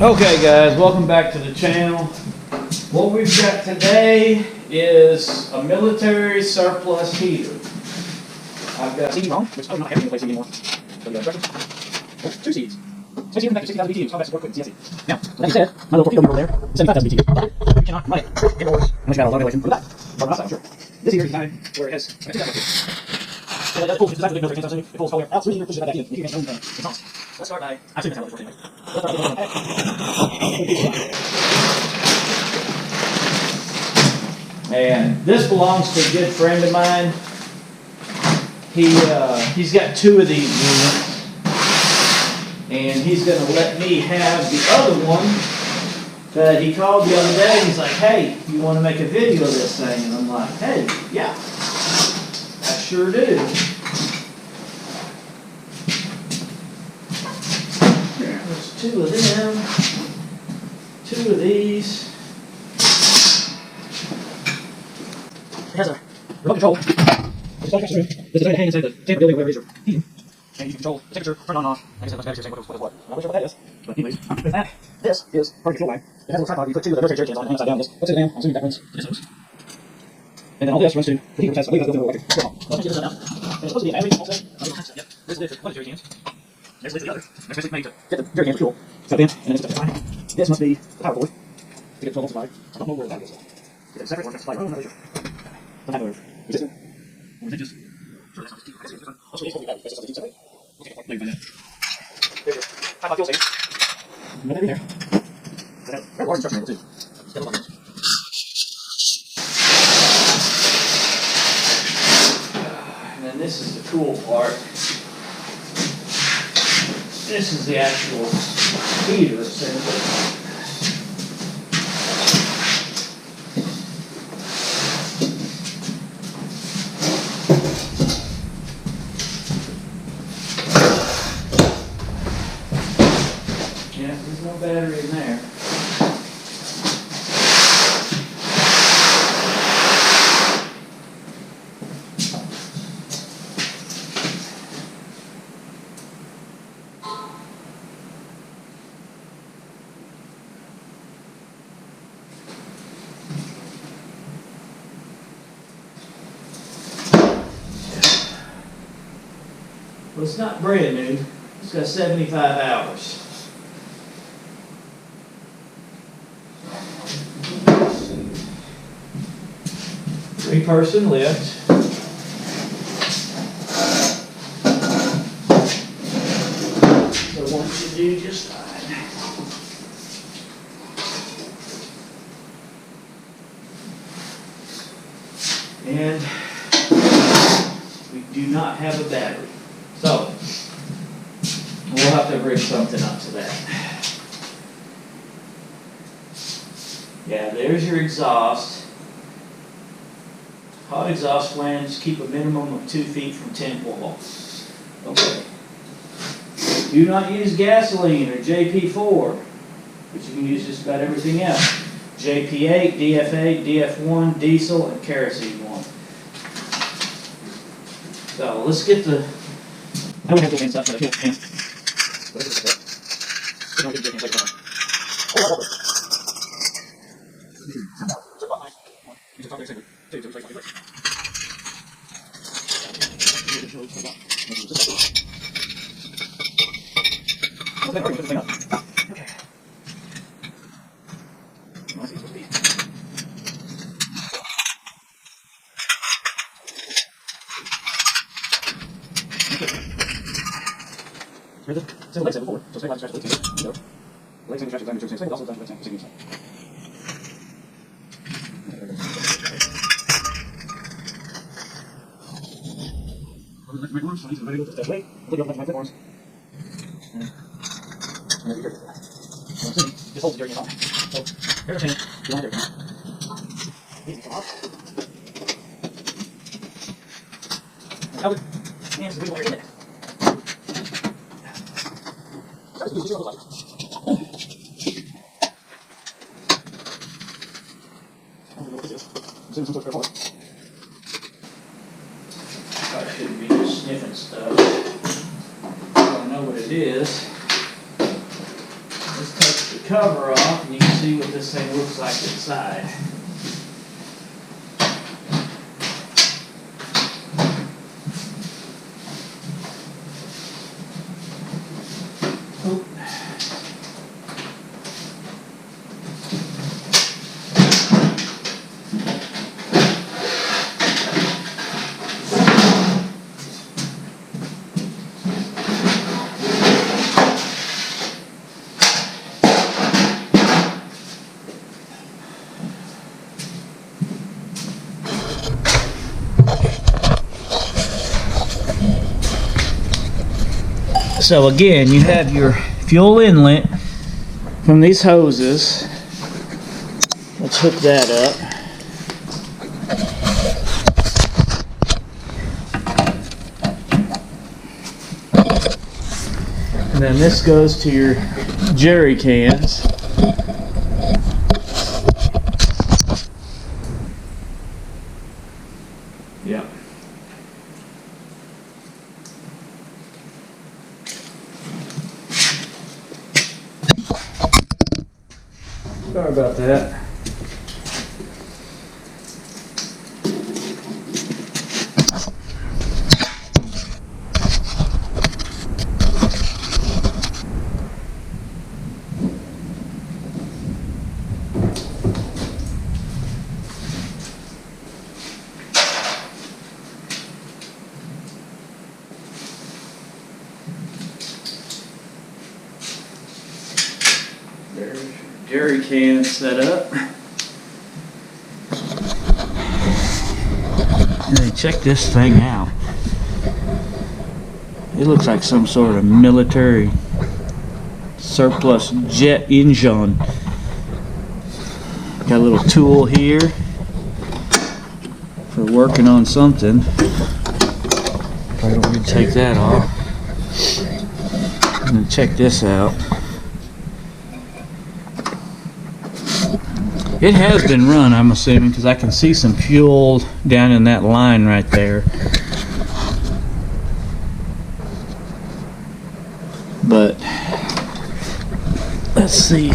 Okay guys, welcome back to the channel. What we've got today is a military surplus heater. I've got CD wrong, which I'm not having to play CD anymore. So we got instructions. 2 seeds. So CD back to 60,000 BTUs. How fast it work with CSE. Now, like I said, my little torpedo over there, 75,000 BTUs. But you cannot run it indoors unless you got a low ventilation from the back. Or outside, I'm sure. This here is the time where it has 2,000 BTUs. So that's cool. It's exactly the military stuff. It pulls cold air out through here, pushes it back in. You can get your own exhaust. Let's start by, I assume that's how it works anyway. Let's start with the back. And this belongs to a good friend of mine. He's got 2 of these units, and he's going to let me have the other one. But he called the other day and he's like, "Hey, you want to make a video of this thing?" And I'm like, "Hey, yeah, I sure do." There's 2 of them, 2 of these. It has a remote control. It's all across the room. There's a way to hang inside the camp building, whatever it is you're heating. And you can control the temperature, turn it on and off. I guess that's saying what is what. I'm not sure what that is. But anyways, with that, this is part of the control line. It has a little tripod. You put 2 of the military jerry cans on it, upside down. This puts it down. I'm assuming that runs to this hose. And then all this runs to the heater, which has, I believe, has built-in electric. Let's get this out. And it's supposed to be a battery also. Yep. This is one of the jerry cans. There's the other. There's basically made to get the jerry can for fuel. It's got in, and then it's got the line. This must be the power cord to get 12 volts supply. I don't know where that is. Is it separate or supply? I'm not really sure. Don't have a resistor. Or is it just... Sure, that's not just crazy. Also, it's probably battery. That's just something. Okay, let me find that. There's your time-out fuel station. Right in there. It's got a very large instruction manual, too. It's got a lot of those. And then this is the cool part. This is the actual heater assembly. Yeah, there's no battery in there. Well, it's not brand new. It's got 75 hours. Three-person lift. So one should do just fine. And we do not have a battery. So we'll have to bring something up to that. Yeah, there's your exhaust. Hot exhaust flange, keep a minimum of 2 feet from tent wall. Okay. Do not use gasoline or JP4, but you can use just about everything else. JP8, DF8, DF1, diesel, and kerosene one. So let's get the... I don't have to stuff, but I feel fancy. What is this? Don't get the like that. Okay. Here's the single leg sample forward. So same line stretch, you know. Leg single stretch is under 2 same, also does the same side. My arms, so I need to ready to lift that weight. Put it up like my flip arms. And then you just hold the jerky on. So there's a chain. You want it there. Easy come off. And out it. And just leave it where you're in it. That's good. Zero like. I shouldn't be just sniffing stuff. I don't know what it is. Let's take cover off and you can see what this thing looks like inside. So again, you have your fuel inlet from these hoses. Let's hook that up. And then this goes to your jerry cans. Yep. Sorry about that. There's your jerry can set up. And then check this thing out. It looks like some sort of military surplus jet engine. Got a little tool here for working on something. Probably don't need to take that off. And then check this out. It has been run, I'm assuming, because I can see some fuel down in that line right there. But let's see.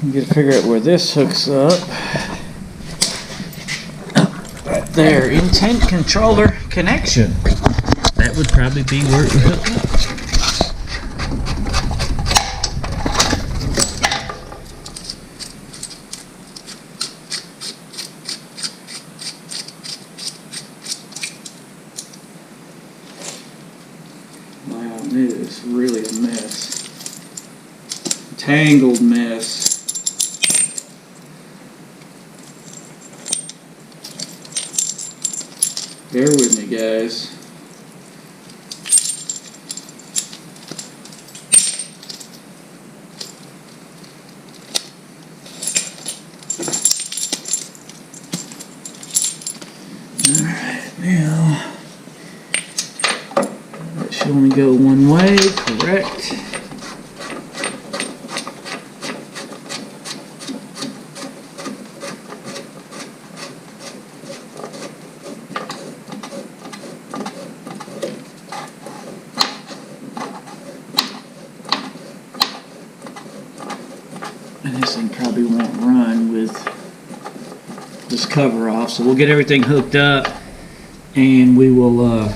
I'm gonna figure out where this hooks up. Right there, intent controller connection. That would probably be where it would hook up. Wow, it is really a mess. Tangled mess. Bear with me, guys. Alright, now that should only go one way, correct? And this thing probably won't run with this cover off, so we'll get everything hooked up and we will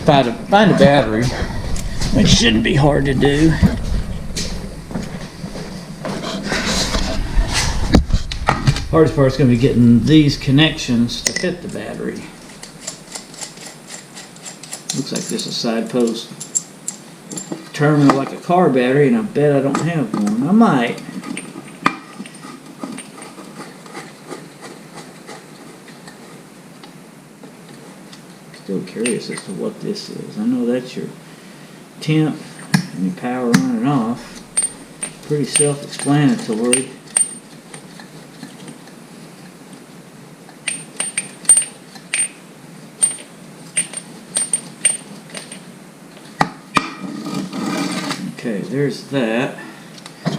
find a battery, which shouldn't be hard to do. Hardest part is going to be getting these connections to fit the battery. Looks like this is a side post terminal like a car battery, and I bet I don't have one. I might. Still curious as to what this is. I know that's your temp and your power on and off. Pretty self-explanatory. Okay, there's that.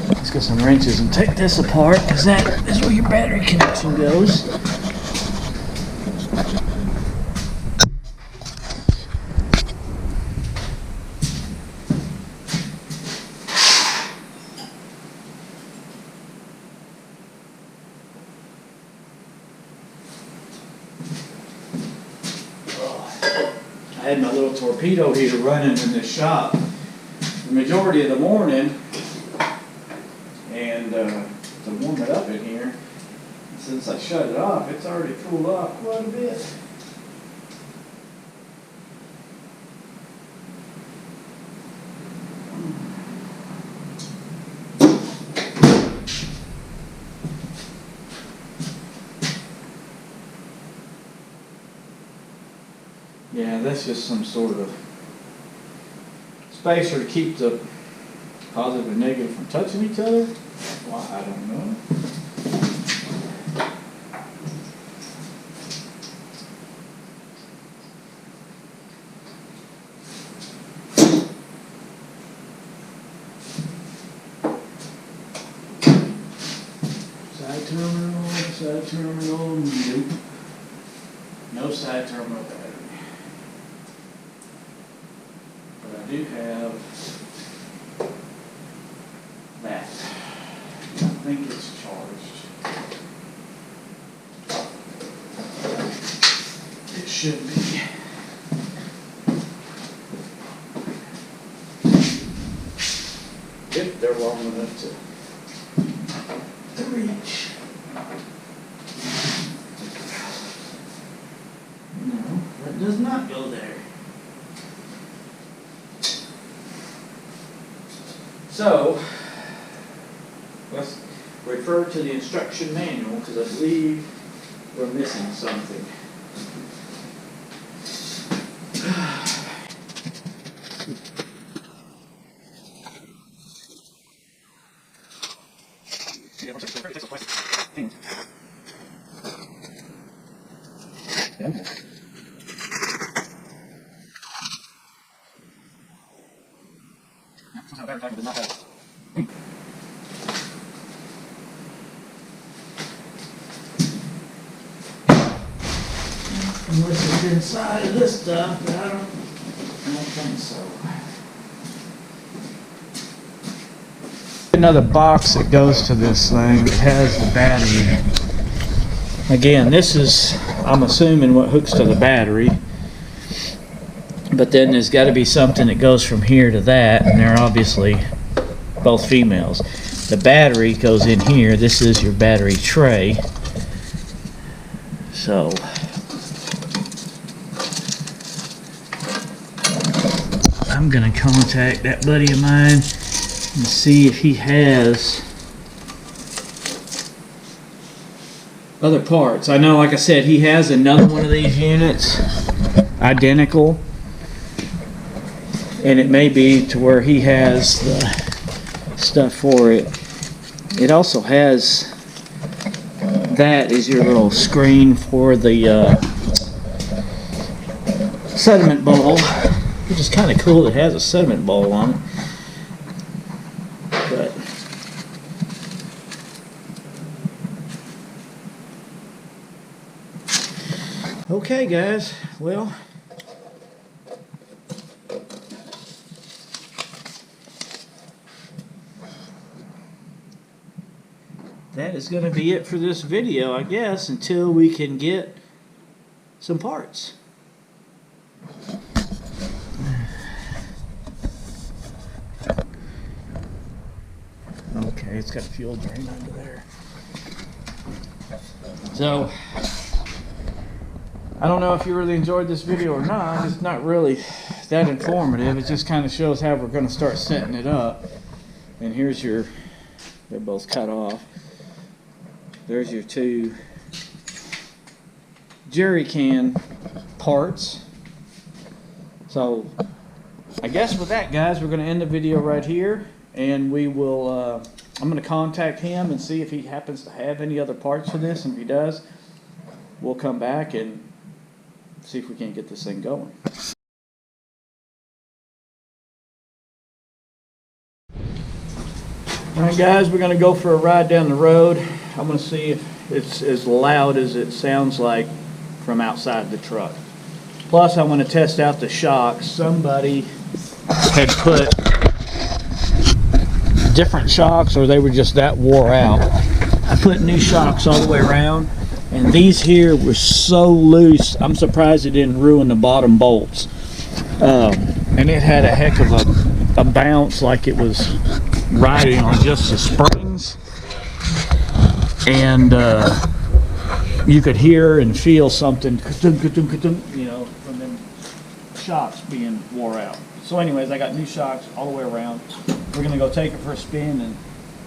Let's get some wrenches and take this apart, because that is where your battery connection goes. had my little torpedo heater running in this shop the majority of the morning, and to warm it up in here. Since I shut it off, it's already cooled off quite a bit. Yeah, that's just some sort of spacer to keep the positive and negative from touching each other. Well, I don't know. Side terminal, nope. No side terminal battery. But I do have that. I think it's charged. It should be. If they're long enough to reach. No, that does not go there. So, let's refer to the instruction manual because I believe we're missing something. Unless it's inside of this stuff, but I don't think so. Another box that goes to this thing that has the battery. Again, this is, I'm assuming, what hooks to the battery. But then there's got to be something that goes from here to that, and they're obviously both females. The battery goes in here. This is your battery tray. So I'm gonna contact that buddy of mine and see if he has other parts. I know, like I said, he has another one of these units, identical, and it may be to where he has the stuff for it. It also has, that is your little screen for the sediment bowl, which is kind of cool. It has a sediment bowl on it. But okay, guys, well, that is going to be it for this video, I guess, until we can get some parts. Okay, it's got a fuel drain under there. So, I don't know if you really enjoyed this video or not. It's not really that informative. It just kind of shows how we're going to start setting it up. And here's your, they're both cut off. There's your two jerry can parts. So, I guess with that, guys, we're going to end the video right here. And we will, I'm going to contact him and see if he happens to have any other parts for this. And if he does, we'll come back and see if we can't get this thing going. Alright, guys, we're going to go for a ride down the road. I'm going to see if it's as loud as it sounds like from outside the truck. Plus, I want to test out the shocks. Somebody had put different shocks, or they were just that wore out. I put new shocks all the way around, and these here were so loose, I'm surprised it didn't ruin the bottom bolts. And it had a heck of a bounce, like it was riding on just the springs. And you could hear and feel something, you know, from them shocks being wore out. So anyways, I got new shocks all the way around. We're gonna go take her for a spin and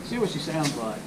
see what she sounds like.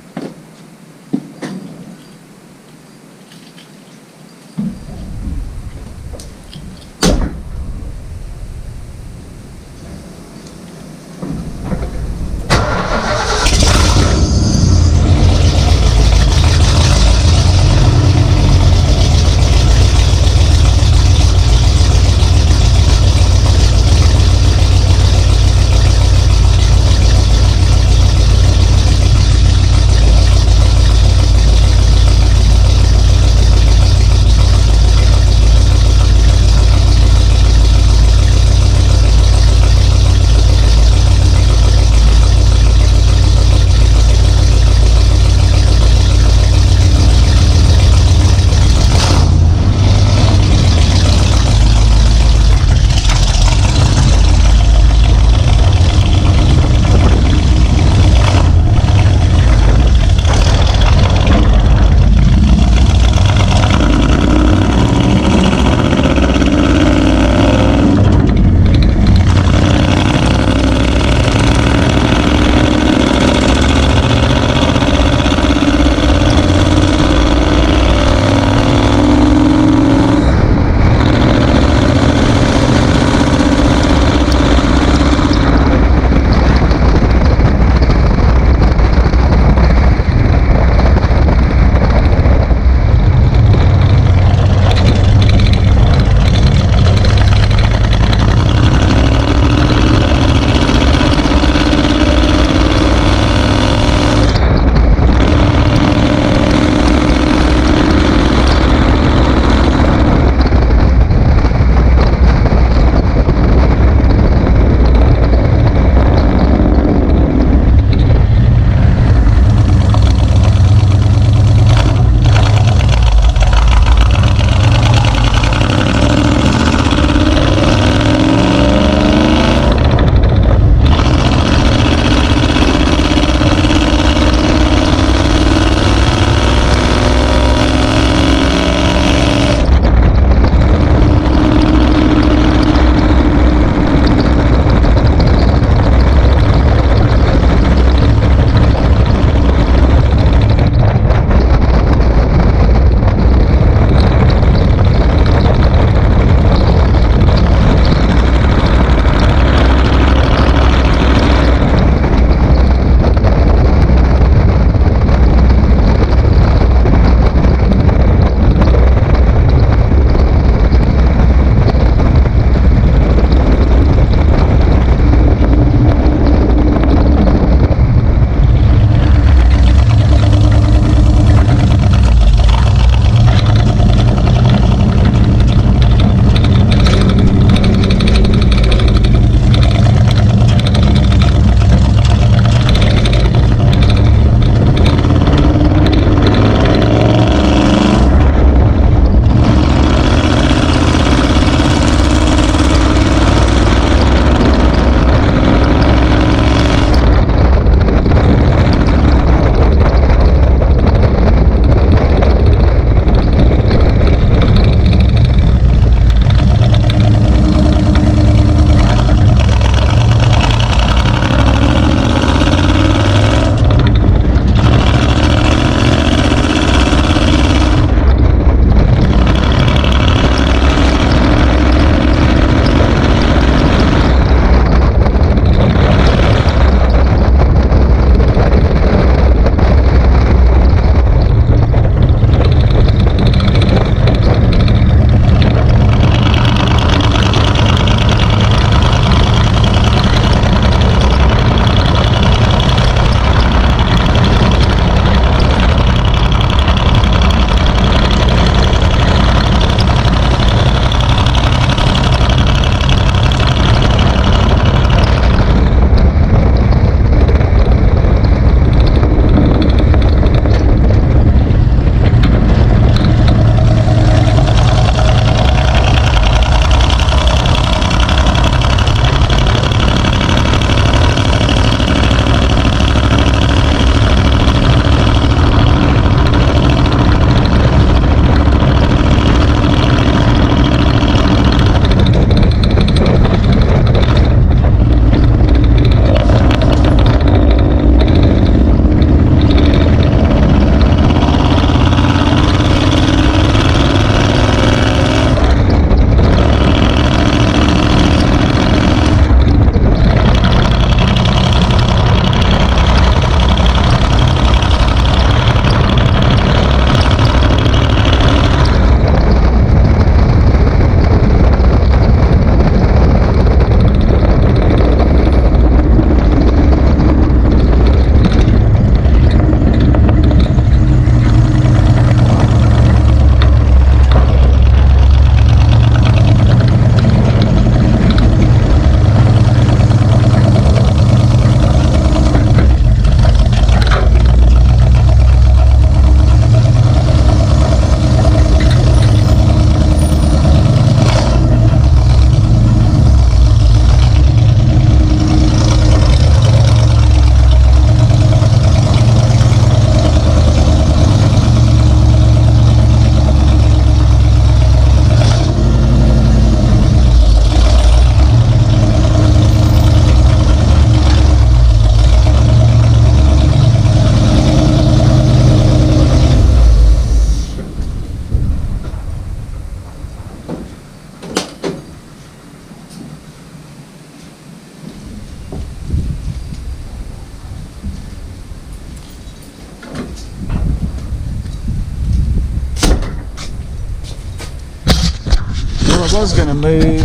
was gonna move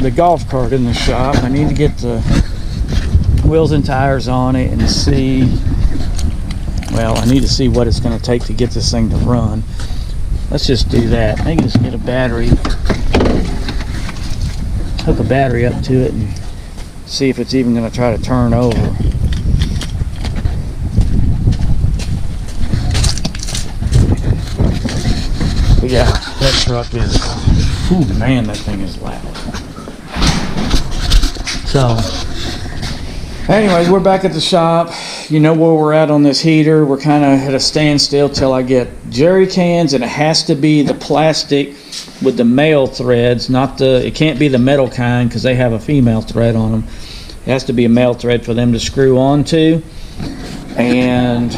the golf cart in the shop. I need to get the wheels and tires on it and see, well, I need to see what it's gonna take to get this thing to run. Let's just do that. I can just get a battery, hook a battery up to it and see if it's even gonna try to turn over. But yeah, that truck is, ooh, man, that thing is loud. So, anyways, we're back at the shop. You know where we're at on this heater. We're kind of at a standstill till I get jerry cans, and it has to be the plastic with the male threads, not the, it can't be the metal kind because they have a female thread on them. It has to be a male thread for them to screw onto. And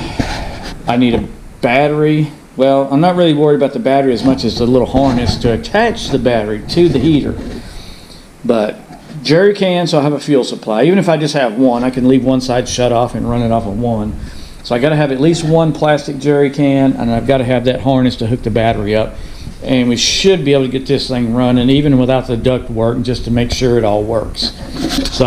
I need a battery. Well, I'm not really worried about the battery as much as the little harness to attach the battery to the heater. But jerry cans, so I have a fuel supply. Even if I just have one, I can leave one side shut off and run it off of one. So I got to have at least one plastic jerry can, and I've got to have that harness to hook the battery up. And we should be able to get this thing running even without the duct work, just to make sure it all works. So,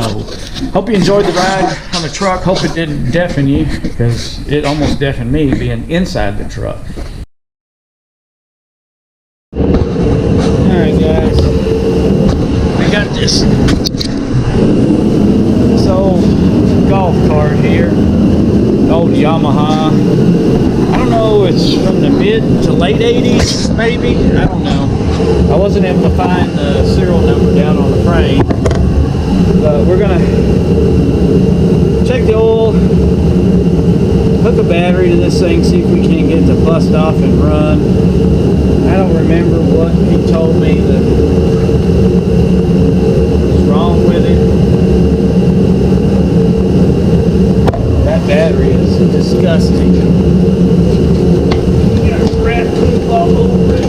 hope you enjoyed the ride on the truck. Hope it didn't deafen you, because it almost deafened me being inside the truck. Alright guys, we got this old golf cart here, old Yamaha. I don't know, it's from the mid to late 80s maybe, I don't know. I wasn't able to find the serial number down on the frame, but we're gonna check the oil, hook a battery to this thing, see if we can get it to bust off and run. I don't remember what he told me that was wrong with it. That battery is disgusting. You got a rat poop all over it.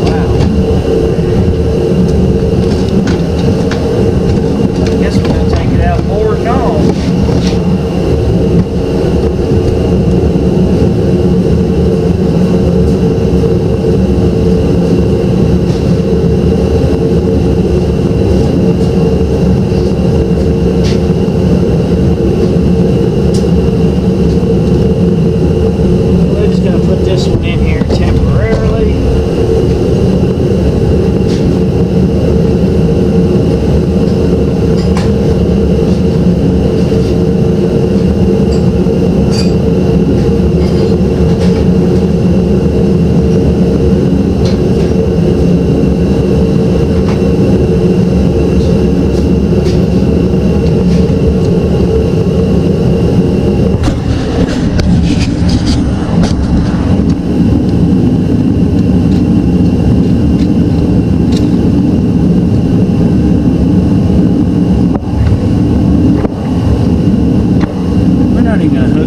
Wow. I guess we're going to take it out more than all.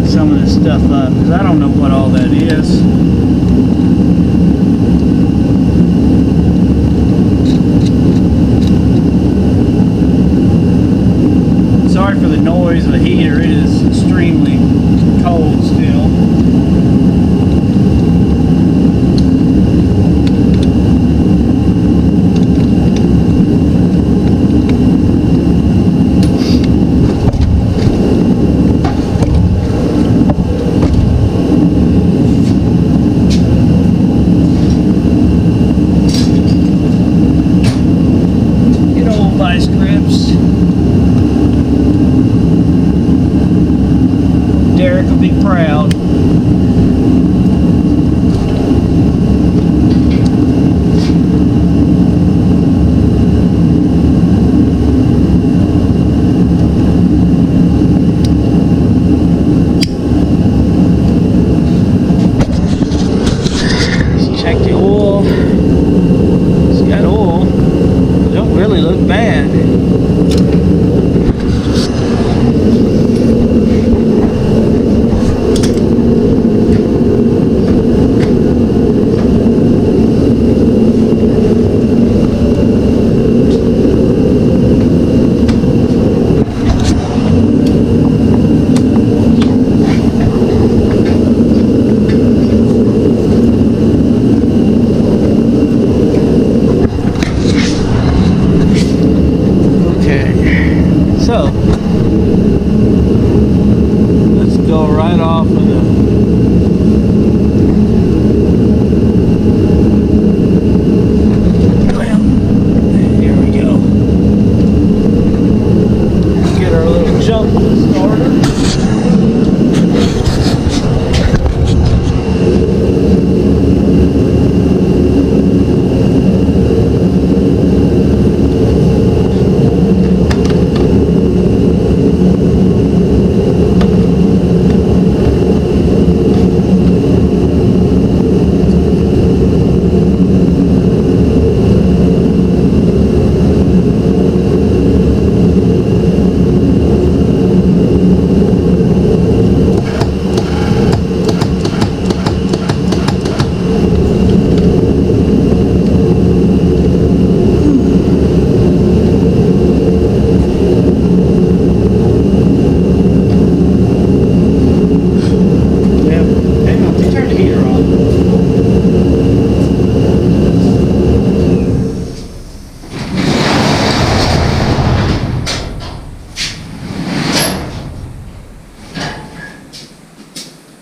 Some of this stuff up because I don't know what all that is. Sorry for the noise of the heater, it is extremely cold still. Be proud. Let's check the oil. It's got oil. It don't really look bad. So let's go right off of the here we go. Get our little jump starter.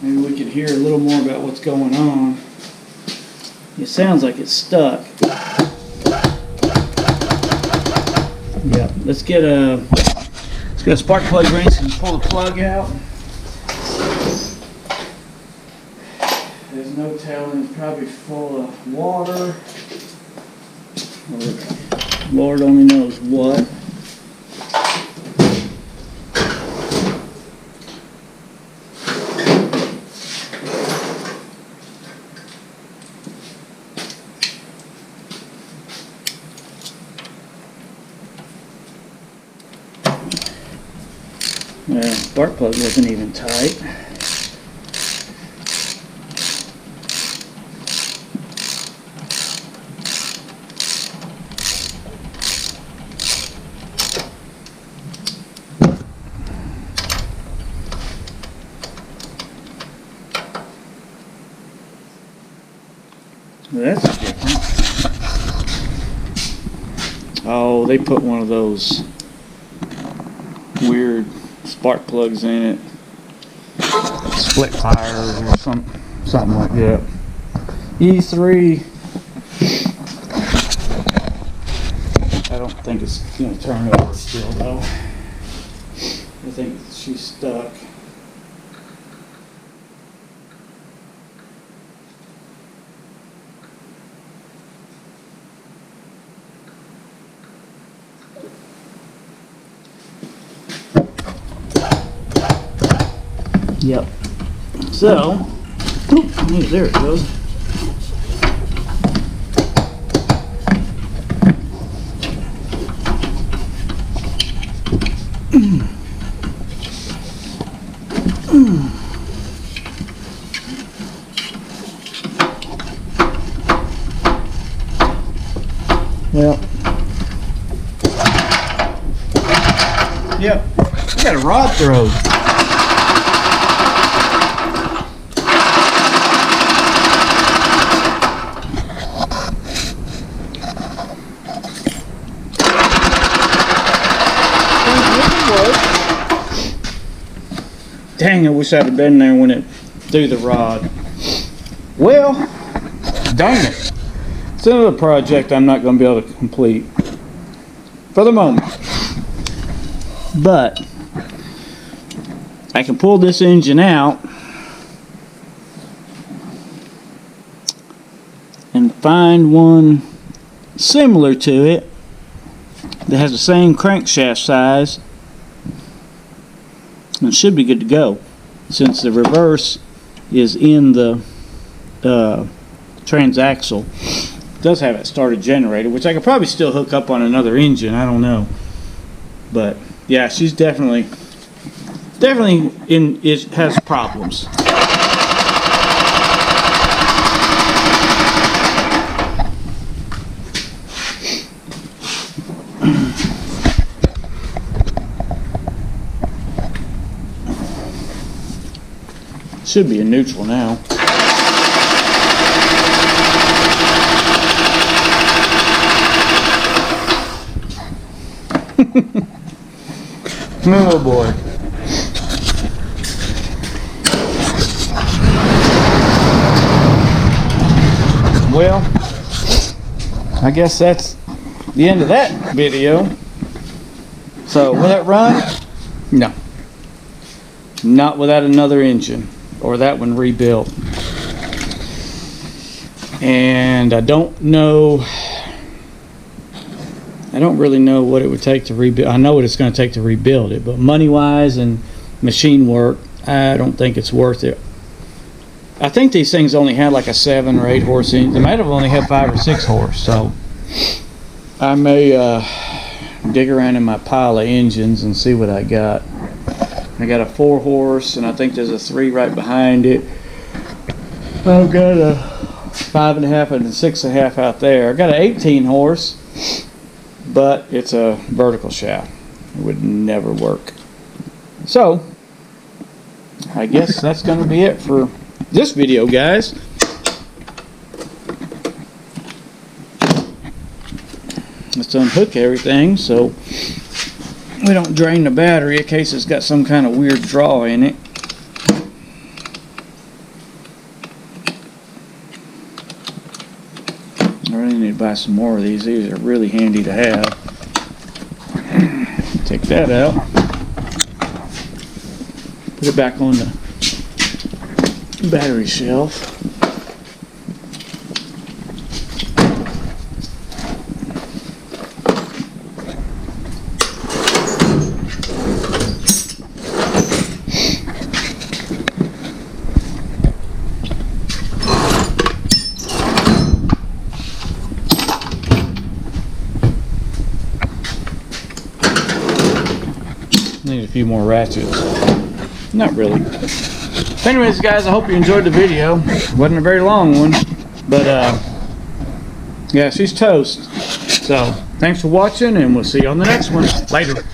Maybe we can hear a little more about what's going on. It sounds like it's stuck. Yeah, let's get a spark plug wrench and pull the plug out. There's no telling, it's probably full of water. Or Lord only knows what. Well, spark plug wasn't even tight. Well, that's different. Oh, they put one of those weird spark plugs in it, split tires or something like that. E3. I don't think it's gonna turn over still though. I think she's stuck. Yep. So, there it goes. Well, yep. We got a rod throw. Dang, I wish I'd have been there when it threw the rod. Well, dang it. It's another project I'm not going to be able to complete for the moment. But I can pull this engine out and find one similar to it that has the same crankshaft size. And it should be good to go, since the reverse is in the transaxle. It does have it started generator, which I could probably still hook up on another engine. I don't know, but yeah, she's definitely has problems. Should be in neutral now. Oh boy. Well, I guess that's the end of that video. So will it run? No. Not without another engine, or that one rebuilt. And I don't really know what it would take to rebuild. I know what it's going to take to rebuild it, but money wise and machine work, I don't think it's worth it. I think these things only had like a 7 or 8 horse engine. They might have only had 5 or 6 horse, so I may dig around in my pile of engines and see what I got. I got a 4 horse, and I think there's a 3 right behind it. I've got a 5.5 and a 6.5 out there. I got an 18 horse, but it's a vertical shaft. It would never work. So I guess that's going to be it for this video, guys. Let's unhook everything so we don't drain the battery in case it's got some kind of weird draw in it. I really need to buy some more of these. These are really handy to have. Take that out. Put it back on the battery shelf. Need a few more ratchets. Not really. Anyways, guys, I hope you enjoyed the video. Wasn't a very long one, but yeah, she's toast. So thanks for watching, and we'll see you on the next one. Later.